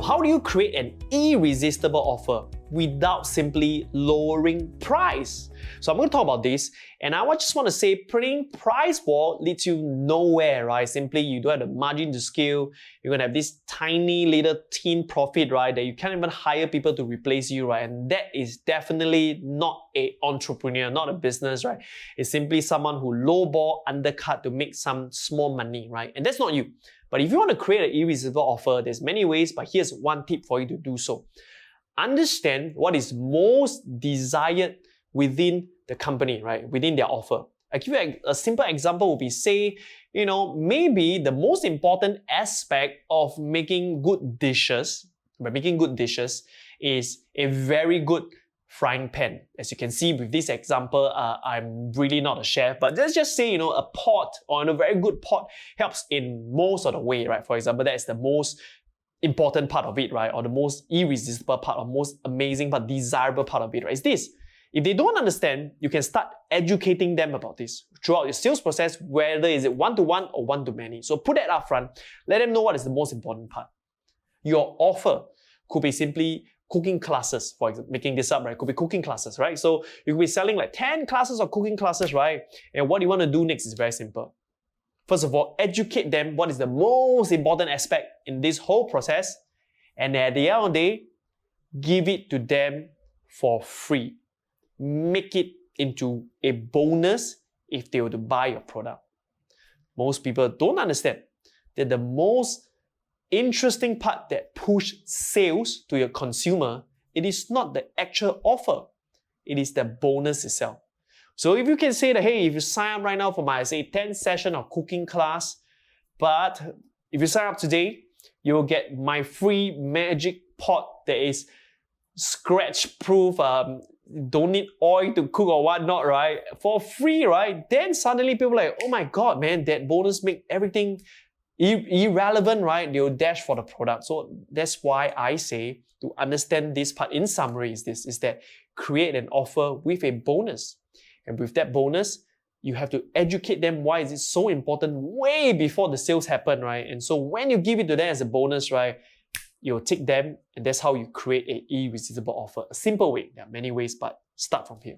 So how do you create an irresistible offer without simply lowering price? So I'm going to talk about this, and I just want to say putting price war leads you nowhere, right? Simply you don't have the margin to scale. You're going to have this tiny little teen profit, right, that you can't even hire people to replace you, right? And that is definitely not an entrepreneur, not a business, right? It's simply someone who lowball, undercut to make some small money, right? And that's not you. But if you want to create an irresistible offer, there's many ways, but here's one tip for you to do so. Understand what is most desired within the company, right? Within their offer. I give you a simple example would be, say, maybe the most important aspect of making good dishes, is a very good frying pan. As you can see with this example, I'm really not a chef, but let's just say, a pot or a very good pot helps in most of the way, right? For example, that is the most important part of it, right? Or the most irresistible part, or most amazing but desirable part of it, right? Is this. If they don't understand, you can start educating them about this throughout your sales process, whether is it one-to-one or one-to-many. So put that up front, let them know what is the most important part. Your offer could be simply cooking classes, for example, making this up, right? Could be cooking classes, right? So you could be selling like 10 classes of cooking classes, right? And what you want to do next is very simple. First of all, educate them what is the most important aspect in this whole process. And at the end of the day, give it to them for free. Make it into a bonus if they were to buy your product. Most people don't understand that the most interesting part that push sales to your consumer, it is not the actual offer, it is the bonus itself. So if you can say that, hey, if you sign up right now for my, say, 10 session of cooking class, but if you sign up today, you will get my free magic pot that is scratch proof, don't need oil to cook or whatnot, right? For free, right? Then suddenly people are like, oh my God, man, that bonus make everything irrelevant, right? They'll dash for the product. So that's why I say to understand this part in summary is that create an offer with a bonus. And with that bonus, you have to educate them why is it so important way before the sales happen, right? And so when you give it to them as a bonus, right, you'll take them, and that's how you create an irresistible offer. A simple way. There are many ways, but start from here.